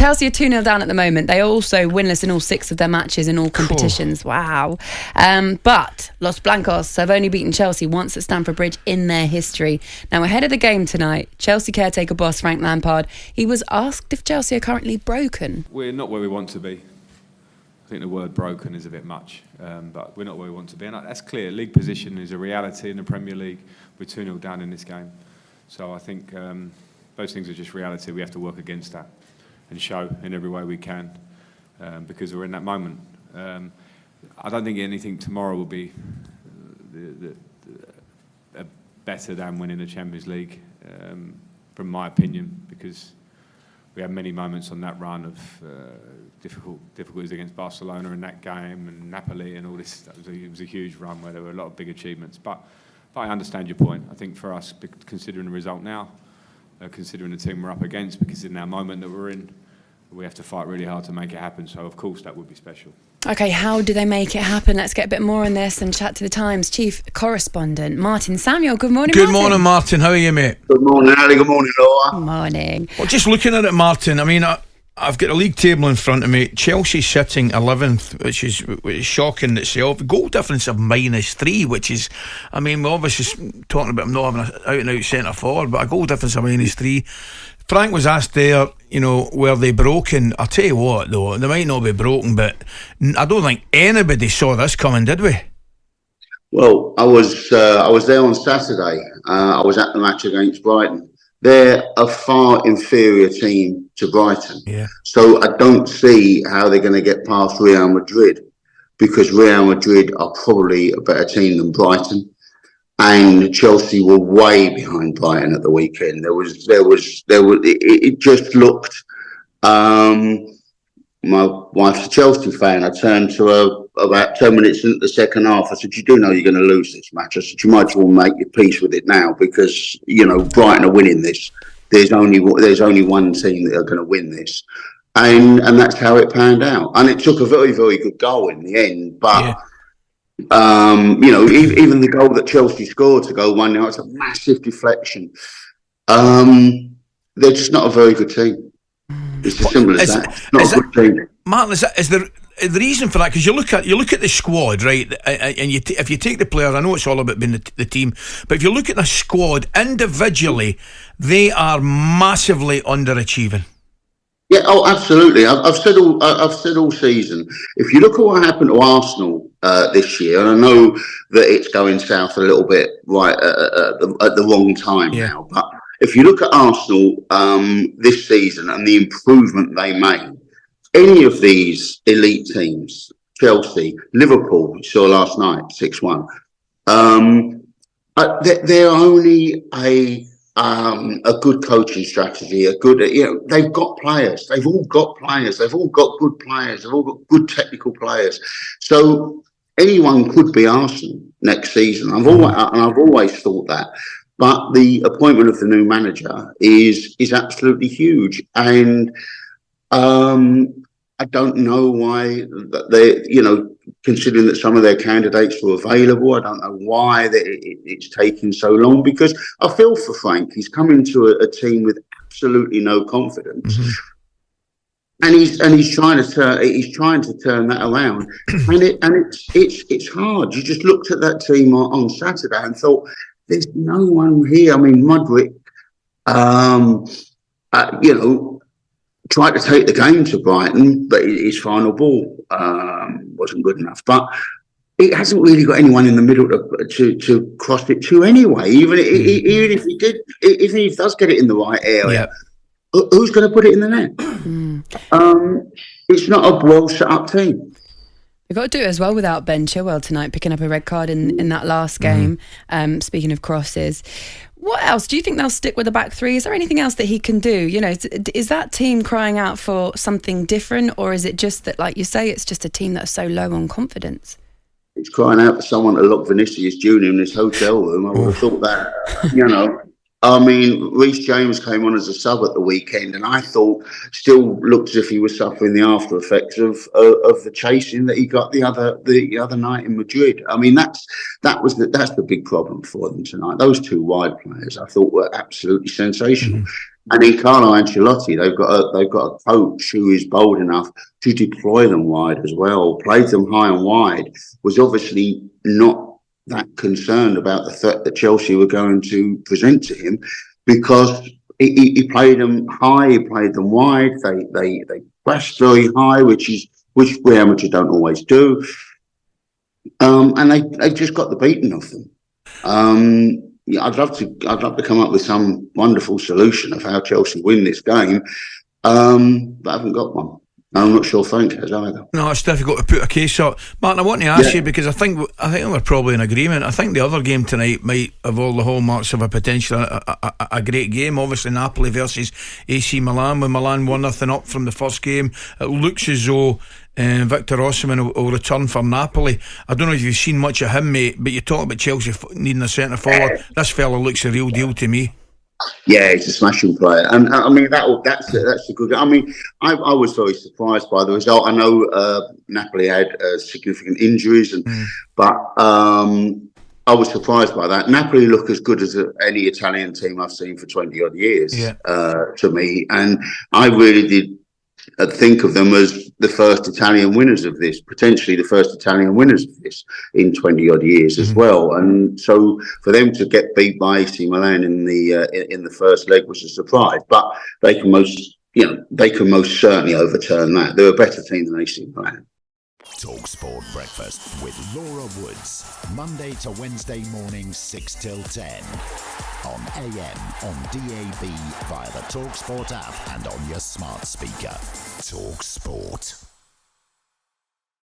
Chelsea are 2-0 down at the moment. They are also winless in all 6 of their matches in all competitions. Wow. But Los Blancos have only beaten Chelsea once at Stamford Bridge in their history. Now, ahead of the game tonight, Chelsea caretaker boss Frank Lampard, he was asked if Chelsea are currently broken. We're not where we want to be. I think the word broken is a bit much, but we're not where we want to be. And that's clear. League position is a reality in the Premier League. We're 2-0 down in this game. So I think those things are just reality. We have to work against that and show in every way we can because we're in that moment. I don't think anything tomorrow will be better than winning the Champions League, from my opinion, because we had many moments on that run of difficulties against Barcelona in that game and Napoli and all this. It was a huge run where there were a lot of big achievements. But I understand your point. I think for us, considering the result now, considering the team we're up against, because in our moment that we're in, we have to fight really hard to make it happen. So, of course, that would be special. OK, how do they make it happen? Let's get a bit more on this and chat to the Times chief correspondent, Martin Samuel. Good morning, Good Martin. morning, Martin. How are you, mate? Good morning, Ali. Good morning, Laura. Good morning. Well, just looking at it, Martin, I mean, I've got a league table in front of me. Chelsea sitting 11th, which is shocking in itself. Goal difference of -3, which is, I mean, we're obviously talking about them not having an out-and-out centre forward, but a goal difference of -3. Frank was asked there, were they broken? I'll tell you what, though, they might not be broken, but I don't think anybody saw this coming, did we? Well, I was there on Saturday. I was at the match against Brighton. They're a far inferior team to Brighton. Yeah. So I don't see how they're going to get past Real Madrid, because Real Madrid are probably a better team than Brighton. And Chelsea were way behind Brighton at the weekend. It just looked. My wife's a Chelsea fan. I turned to her about 10 minutes into the second half. I said, "You do know you're going to lose this match." I said, "You might as well make your peace with it now, because Brighton are winning this. There's only one team that are going to win this," and that's how it panned out. And it took a very, very good goal in the end, but. Yeah. Even the goal that Chelsea scored to go 1-0, it's a massive deflection. They're just not a very good team. It's as simple as that. It's not a good team. Martin, is there the reason for that? Because you look at the squad, right? And if you take the players, I know it's all about being the team, but if you look at the squad individually, they are massively underachieving. Yeah, absolutely. I've said all season. If you look at what happened to Arsenal this year, and I know that it's going south a little bit right at the wrong time now, but if you look at Arsenal this season and the improvement they made, any of these elite teams, Chelsea, Liverpool, we saw last night 6-1, they're only a good coaching strategy, they've got players. They've all got players. They've all got good players. They've all got good technical players. So anyone could be Arsenal next season. I've always thought that. But the appointment of the new manager is absolutely huge, and I don't know why they, considering that some of their candidates were available, I don't know why it's taking so long, because I feel for Frank. He's come into a team with absolutely no confidence. Mm-hmm. And he's trying to turn that around, and it's hard. You just looked at that team on Saturday and thought, there's no one here. I mean, Mudryk, tried to take the game to Brighton, but his final ball wasn't good enough. But it hasn't really got anyone in the middle to cross it to anyway. Even if he did, if he does get it in the right area, who's going to put it in the net? It's not a well set up team. We've got to do it as well without Ben Chilwell tonight, picking up a red card in that last game. Speaking of crosses, what else? Do you think they'll stick with the back three? Is there anything else that he can do? Is that team crying out for something different, or is it just that, like you say, it's just a team that's so low on confidence? It's crying out for someone to lock Vinicius Jr. in this hotel room. I would have thought that, I mean, Reece James came on as a sub at the weekend, and I thought still looked as if he was suffering the after effects of the chasing that he got the other night in Madrid. I mean, that's the big problem for them tonight. Those two wide players I thought were absolutely sensational. And in Carlo Ancelotti, they've got a coach who is bold enough to deploy them wide as well. Played them high and wide. Was obviously not that concerned about the threat that Chelsea were going to present to him, because he played them high, he played them wide. They pressed very high, which Real Madrid don't always do. And they just got the beating of them. Yeah, I'd love to come up with some wonderful solution of how Chelsea win this game, but I haven't got one. I'm not sure Frank has either. No, it's difficult to put a case up. Martin, I want to ask you, because I think we're probably in agreement. I think the other game tonight might have all the hallmarks of a potential a great game. Obviously Napoli versus AC Milan, when Milan 1-0 up from the first game. It looks as though Victor Osimhen will return for Napoli. I don't know if you've seen much of him, mate, but you talk about Chelsea needing a centre forward. This fella looks a real deal to me. Yeah, he's a smashing player, and I mean that's a good. I mean, I was very surprised by the result. I know Napoli had significant injuries, but I was surprised by that. Napoli look as good as any Italian team I've seen for 20 odd years to me, and I really did think of them as the first Italian winners of this, potentially the first Italian winners of this in 20 odd years as well. And so for them to get beat by AC Milan in the first leg was a surprise, but they can most certainly overturn that. They're a better team than AC Milan. talkSPORT Breakfast with Laura Woods, Monday to Wednesday mornings 6 till 10 on AM, on DAB, via the talkSPORT app and on your smart speaker. talkSPORT.